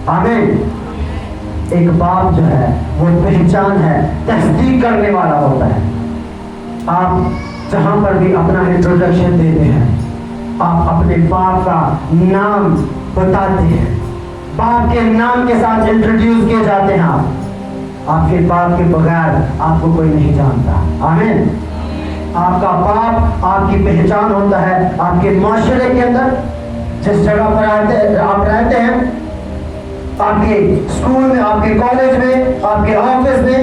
آمین. ایک باپ جو ہے وہ پہچان ہے، تصدیق کرنے والا ہوتا ہے. آپ جہاں پر بھی اپنا انٹروڈکشن دیتے ہیں آپ اپنے باپ کا نام بتاتے ہیں، باپ کے نام کے ساتھ انٹروڈیوس کیے جاتے ہیں. آپ کے باپ کے بغیر آپ کو کوئی نہیں جانتا. آمین. آپ کا باپ آپ کی پہچان ہوتا ہے. آپ کے معاشرے کے اندر جس جگہ پر آپ رہتے ہیں، آپ کے اسکول میں، آپ کے کالج میں، آپ کے آفس میں،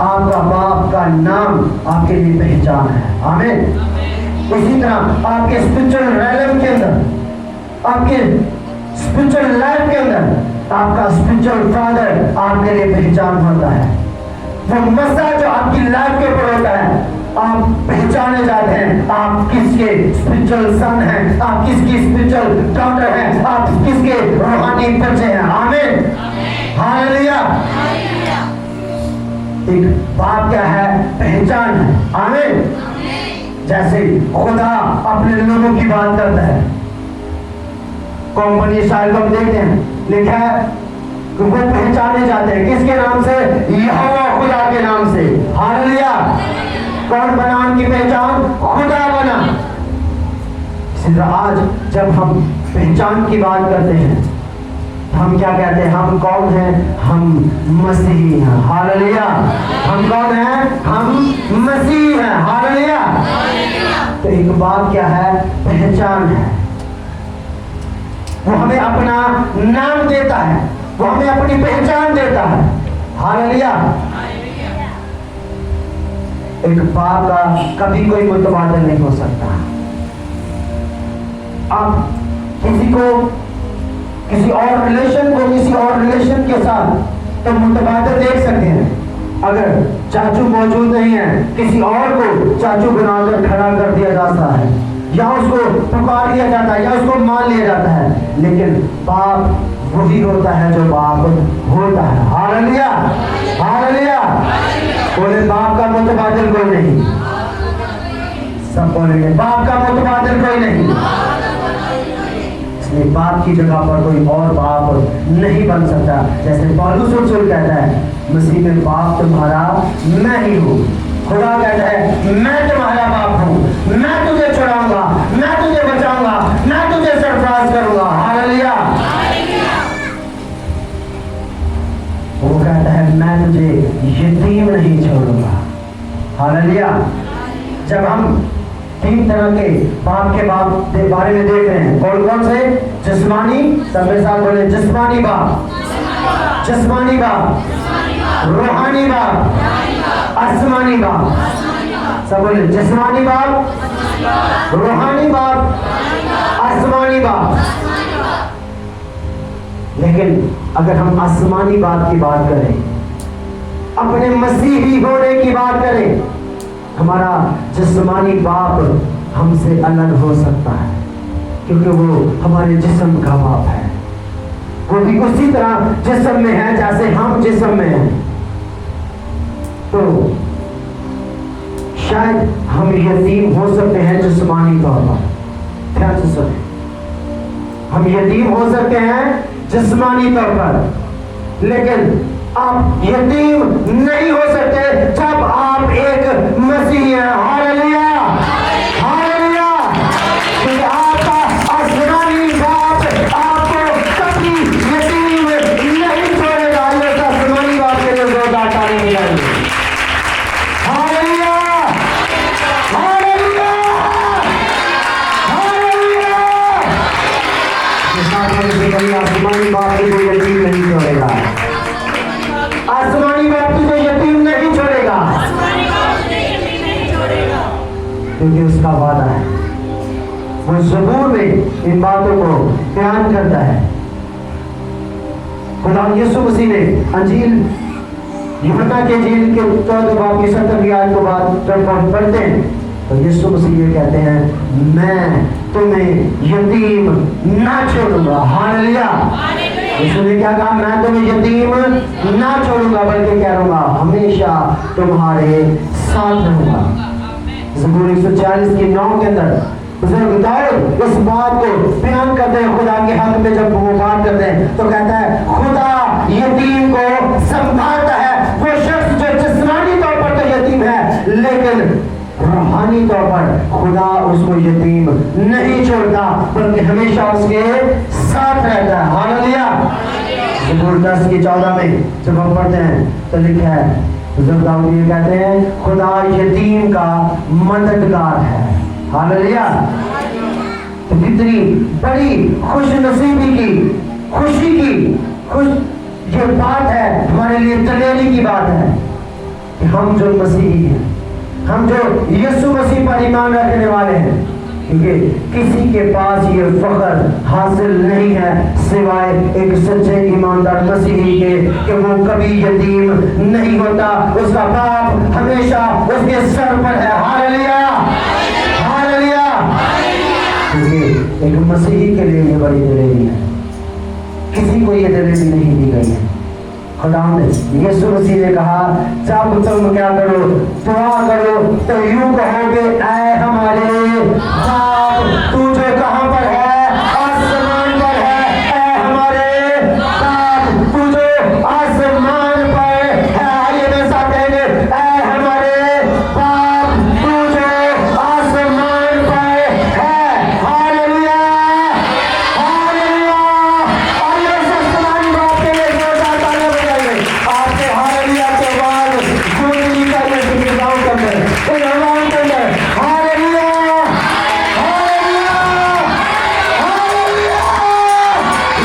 آپ کا باپ کا نام آپ کے لیے پہچان ہے. آمین. اسی طرح آپ کے اسپرچل ریلم کے اندر، آپ کے اسپرچل لائف کے اندر آپ کا اسپرچل فادر آپ کے لیے پہچان ہوتا ہے. وہ مسئلہ جو آپ کی لائف کے اوپر ہوتا ہے آپ پہچانے جاتے ہیں. آپ کس کے اسپرچل سن ہیں، آپ کس کی اسپرچل ڈاٹر ہیں، آپ کس کے روحانی بچے ہیں. آمین. ہاللویا. ایک باپ کیا ہے؟ پہچان ہے. آمین. جیسے خدا اپنے لوگوں کی بات کرتا ہے، کمپنی شاید ہم دیکھتے ہیں لکھا ہے کہ وہ پہچانے جاتے ہیں کس کے نام سے؟ یہوہ خدا کے نام سے. ہاللویا. کون بنا ان کی پہچان؟ خدا بنا. اسی طرح آج جب ہم پہچان کی بات کرتے ہیں ہم کیا کہتے ہیں؟ ہم کون ہیں؟ ہم مسیحی ہیں. ہاللویا. ہم کون ہیں؟ ہم مسیحی ہیں. ہاللویا. تو ایک بات کیا ہے؟ پہچان ہے. وہ ہمیں اپنا نام دیتا ہے، وہ ہمیں اپنی پہچان دیتا ہے. ہاللویا. ایک باپ کا کبھی کوئی متبادل نہیں ہو سکتا. آپ کسی کو، کسی اور ریلیشن کو کسی اور ریلیشن کے ساتھ تو متبادل دیکھ سکتے ہیں. اگر چاچو موجود نہیں ہے کسی اور کو چاچو بنا کر کھڑا کر دیا جاتا ہے، یا اس کو پکار لیا جاتا ہے، یا اس کو مان لیا جاتا ہے. لیکن باپ وہی ہوتا ہے جو باپ ہوتا ہے. ہاللویا. ہاللویا. بولے باپ کا متبادل کوئی نہیں. سب بولیں گے باپ کا متبادل کوئی نہیں. اس لیے باپ کی جگہ پر کوئی اور باپ نہیں بن سکتا. جیسے پالوس رسول کہتا ہے مسیح میں باپ تمہارا میں ہی ہوں. خدا کہتا ہے میں تمہارا باپ ہوں، میں تجھے چھڑاؤں گا، میں تجھے بچاؤں گا، میں تجھے سرفراز کروں گا. ہاللویا. وہ کہتا ہے میں تجھے یتیم نہیں چھوڑوں گا. ہاللویا. جب ہم تین طرح کے باپ کے باپ کے بارے میں دیکھ رہے ہیں، کون کون سے؟ جسمانی، سب کے ساتھ بولے جسمانی باپ، جسمانی باپ، روحانی باپ، آسمانی باپ. سب بولے جسمانی باپ، روحانی باپ، آسمانی باپ. لیکن اگر ہم آسمانی باپ کی بات کریں، اپنے مسیحی ہونے کی بات کریں، ہمارا جسمانی باپ ہم سے الگ ہو سکتا ہے کیونکہ وہ ہمارے جسم کا باپ ہے. وہ بھی اسی طرح جسم میں ہے جیسے ہم جسم میں ہیں. تو شاید ہم یتیم ہو سکتے ہیں جسمانی طور پر. دھیان سے سنیں، ہم یتیم ہو سکتے ہیں جسمانی طور پر، لیکن آپ یتیم نہیں ہو سکتے جب آپ ایک مسیحی ہیں. ہاللویا. ہاللویا. کیونکہ آپ کا آسمانی باپ آپ کو کبھی یتیم نہیں چھوڑے گا. یہ آسمانی باپ کے لیے زوردار تعریف نہیں آئی. ہاللویا. ہاللویا. ہاللویا. آسمانی باپ کے لیے یتیم نہیں چھوڑے گا. آسمانی باپ تجھے یتیم نہیں چھوڑے گا، کیونکہ اس کا وعدہ ہے. وہ زبور میں ان باتوں کو بیان کرتا ہے. خدا یسوع مسیح نے انجیل یوحنا کے انجیل کے 14 باب کی 70 آیت کو بعد جب ہم پڑھتے ہیں تو یسوع مسیح یہ کہتے ہیں میں تمہیں یتیم نہ چھوڑوں گا. ہاللویا. یسوع نے کیا کہا؟ میں تمہیں یتیم نہ چھوڑوں گا بلکہ کہہ رہوں گا ہمیشہ تمہارے ساتھ رہوں گا. زبور 140 کی 9 کے اندر بزرگ داؤد اس بات کو بیان کرتے ہیں خدا کے حق میں. جب وہ بات کرتے ہیں تو کہتا ہے خدا जिस्मानी तौर पर खुदा उसको यतीम नहीं छोड़ता, बल्कि हमेशा उसके साथ रहता है। हालेलुया। ज़बूर 10:14 में जब हम पढ़ते हैं तो लिखा है, बुजुर्ग दाऊद ये कहते हैं, खुदा यतीम का मददगार है। हालेलुया। तो कितनी बड़ी खुश नसीबी की, खुशी की ये बात है, हमारे लिए दलेरी की बात है कि हम जो मसीही हैं, हम जो यीशु मसीह पर ईमान रखने वाले हैं, क्योंकि किसी के पास ये फख्र हासिल नहीं है सिवाय एक सच्चे ईमानदार मसीही के कि वो कभी यतीम नहीं होता, उसका बाप हमेशा उसके सर पर है। Hallelujah, hallelujah. क्योंकि एक मसीही के लिए ये बड़ी दलेरी है, किसी को ये दलेरी नहीं दी गई है। खुदा ने यीशु मसीह ने कहा, जब तुम क्या करो, दुआ करो तो यूं कहोगे, ऐ हमारे बाप तू जो कहां पर है, आसमान पर है। ऐ हमारे बाप तू जो आसमान पर है। आइए मेरे साथ कहेंगे, ऐ हमारे बाप तू जो आसमान पर है। Hallelujah, hallelujah. आइए आसमान बाप के लिए जोरदार तालियां बजाइए। आपके हालेलुया के बाद गुंजनी का ये गिरगांव करते हैं, गिरगांव करते हैं। Hallelujah, hallelujah, hallelujah.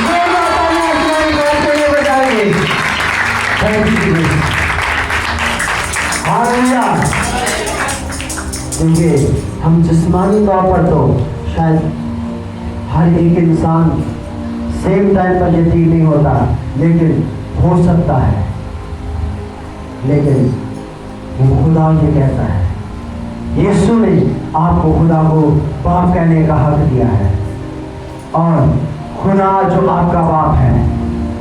जोरदार तालियां आसमान बाप के लिए बजाइए। Thank you Jesus. हालेलुया। देखिए, हम जिस्मानी तौर पर तो शायद हर एक इंसान सेम टाइम पर यतीम नहीं होता, लेकिन हो सकता है। लेकिन वो खुदा ये कहता है, यीशु ने आपको खुदा को बाप कहने का हक दिया है, और खुदा जो आपका बाप है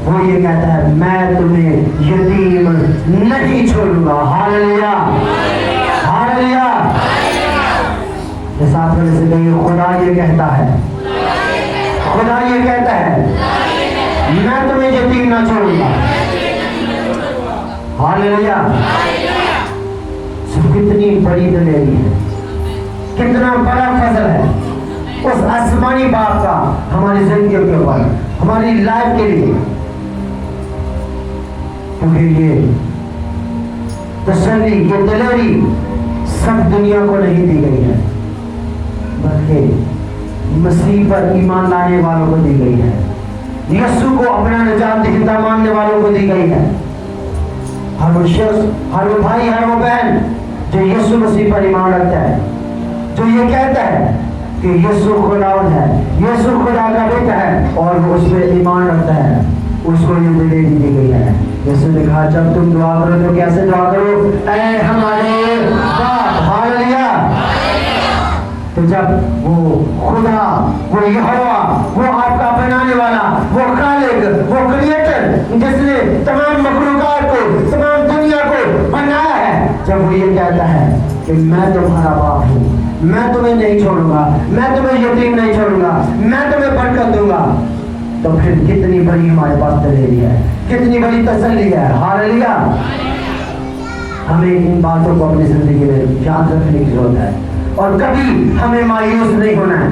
वो ये कहता है, मैं तुम्हें यतीम नहीं छोड़ूंगा। Hallelujah, hallelujah. साथ में से कहिए, खुदा ये कहता है, खुदा ये कहता है, मैं तुम्हें यतीम ना छोड़ूंगा। हालेलुया। कितनी बड़ी दलेरी है, कितना बड़ा फजल है उस आसमानी बाप का हमारी जिंदगी के ऊपर, हमारी लाइफ के लिए। क्योंकि ये तसल्ली, ये दलेरी सब दुनिया को नहीं दी गई है, बल्कि मसीह पर ईमान लाने वालों को दी गई है, यीशु को अपना निजात दहिंदा मानने वालों को दी गई है। हर वो शख्स, हर वो भाई, हर वो बहन जो यीशु मसीह पर ईमान रखता है, जो ये कहता है कि यीशु खुदावंद है, यीशु खुदा का बेटा है, और वो उस पर ईमान रखता है, उसको ये दलेरी दी गई है। यीशु ने कहा, जब तुम दुआ करो तो कैसे दुआ करो, ऐ हमारे बाप। हालेलुया। तो जब वो खुदा, वो यहोवा, वो आपका बनाने वाला, वो खालिक, वो क्रिएटर जिसने तमाम मखलूकात को, तमाम दुनिया को बनाया है, जब वो ये कहता है कि मैं तुम्हारा बाप हूँ, मैं तुम्हें नहीं छोड़ूंगा, मैं तुम्हें यतीम नहीं छोड़ूंगा, मैं तुम्हें बरकत दूंगा, तो फिर कितनी बड़ी हमारे पास दलेरी है, कितनी बड़ी तसल्ली है। हालेलुया। हमें इन बातों को अपनी जिंदगी में याद रखने की जरूरत है, और कभी हमें मायूस नहीं होना है।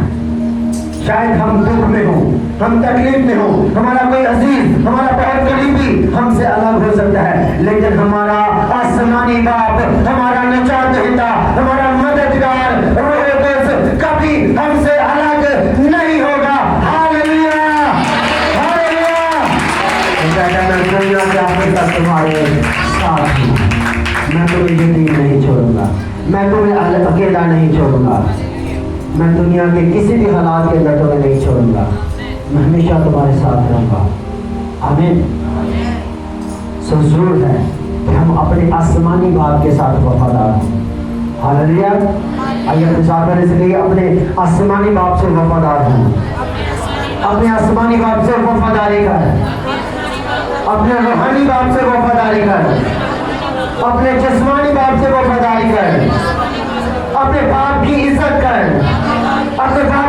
शायद हम दुख में हो, हम तकलीफ में हो, हमारा कोई अजीज, हमारा बहुत करीबी हमसे अलग हो सकता है, लेकिन हमारा आसमानी बाप, हमारा निजात दहिंदा, हमारा मददगार रूह कुद्दूस कभी हमसे अलग नहीं होगा। Hallelujah, hallelujah. मैं दुनिया के आखिर तक तुम्हारे साथ हूँ, मैं तुम्हें यतीम नहीं छोड़ूंगा, मैं तुम्हें अकेला नहीं छोड़ूंगा, मैं दुनिया के किसी भी हालात के अंदर तुम्हें नहीं छोड़ूंगा, मैं हमेशा तुम्हारे साथ रहूंगा। आमीन। सो जरूर है कि हम अपने आसमानी बाप के साथ वफादार हों। हालेलुया। आइए अपने साथ में से कहिए, अपने आसमानी बाप से वफादार हों, अपने आसमानी बाप से वफादारी कर, अपने रूहानी बाप से वफादारी कर, अपने जिस्मानी बाप से वफादारी कर, अपने बाप की इज्जत कर, अपने बाप